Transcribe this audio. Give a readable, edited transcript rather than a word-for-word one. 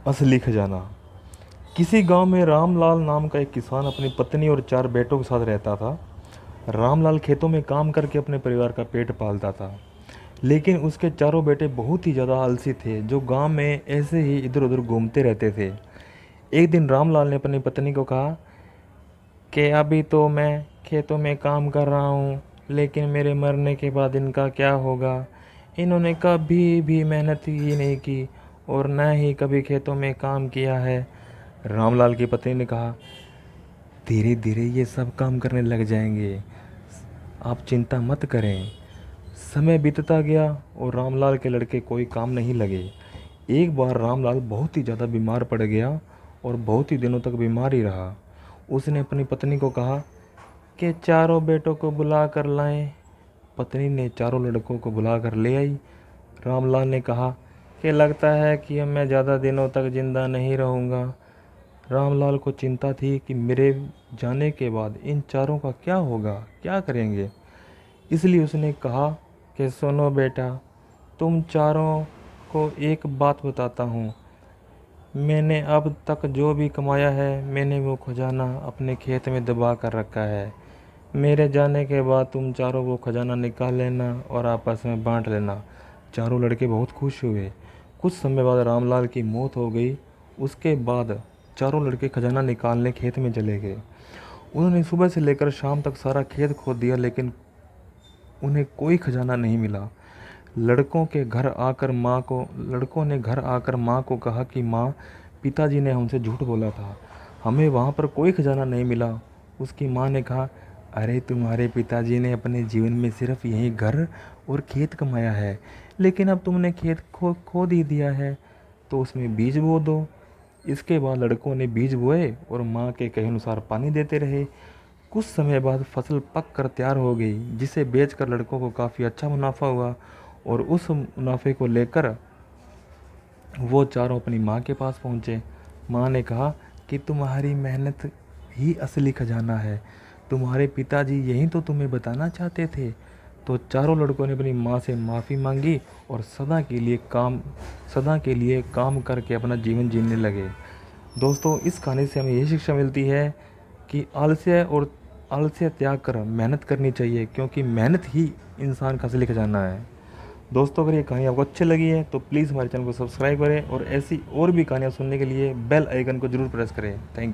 असली खजाना। किसी गांव में रामलाल नाम का एक किसान अपनी पत्नी और 4 बेटों के साथ रहता था। रामलाल खेतों में काम करके अपने परिवार का पेट पालता था, लेकिन उसके चारों बेटे बहुत ही ज़्यादा आलसी थे, जो गांव में ऐसे ही इधर उधर घूमते रहते थे। एक दिन रामलाल ने अपनी पत्नी को कहा कि अभी तो मैं खेतों में काम कर रहा हूँ, लेकिन मेरे मरने के बाद इनका क्या होगा। इन्होंने कभी भी मेहनत ही नहीं की और न ही कभी खेतों में काम किया है। रामलाल की पत्नी ने कहा, धीरे धीरे ये सब काम करने लग जाएंगे, आप चिंता मत करें। समय बीतता गया और रामलाल के लड़के कोई काम नहीं लगे। एक बार रामलाल बहुत ही ज़्यादा बीमार पड़ गया और बहुत ही दिनों तक बीमार ही रहा। उसने अपनी पत्नी को कहा कि चारों बेटों को बुला कर लाएं। पत्नी ने चारों लड़कों को बुला कर ले आई। रामलाल ने कहा कि लगता है कि अब मैं ज़्यादा दिनों तक ज़िंदा नहीं रहूँगा। रामलाल को चिंता थी कि मेरे जाने के बाद इन चारों का क्या होगा, क्या करेंगे। इसलिए उसने कहा कि सुनो बेटा, तुम चारों को एक बात बताता हूँ। मैंने अब तक जो भी कमाया है, मैंने वो खजाना अपने खेत में दबा कर रखा है। मेरे जाने के बाद तुम चारों वो खजाना निकाल लेना और आपस में बांट लेना। चारों लड़के बहुत खुश हुए। कुछ समय बाद रामलाल की मौत हो गई। उसके बाद चारों लड़के खजाना निकालने खेत में चले गए। उन्होंने सुबह से लेकर शाम तक सारा खेत खोद दिया, लेकिन उन्हें कोई खजाना नहीं मिला। लड़कों ने घर आकर माँ को कहा कि माँ, पिताजी ने हमसे झूठ बोला था, हमें वहाँ पर कोई खजाना नहीं मिला। उसकी माँ ने कहा, अरे तुम्हारे पिताजी ने अपने जीवन में सिर्फ यही घर और खेत कमाया है, लेकिन अब तुमने खेत खोद ही दिया है, तो उसमें बीज बो दो। इसके बाद लड़कों ने बीज बोए और माँ के कहे अनुसार पानी देते रहे। कुछ समय बाद फसल पक कर तैयार हो गई, जिसे बेचकर लड़कों को काफ़ी अच्छा मुनाफा हुआ और उस मुनाफे को लेकर वो चारों अपनी माँ के पास पहुँचे। माँ ने कहा कि तुम्हारी मेहनत ही असली खजाना है, तुम्हारे पिताजी यही तो तुम्हें बताना चाहते थे। तो चारों लड़कों ने अपनी माँ से माफ़ी मांगी और सदा के लिए काम करके अपना जीवन जीने लगे। दोस्तों, इस कहानी से हमें यही शिक्षा मिलती है कि आलस्य त्याग कर मेहनत करनी चाहिए, क्योंकि मेहनत ही इंसान का असली खजाना है। दोस्तों, अगर ये कहानी आपको अच्छी लगी है तो प्लीज़ हमारे चैनल को सब्सक्राइब करें और ऐसी और भी कहानियाँ सुनने के लिए बेल आइकन को ज़रूर प्रेस करें। Thank you.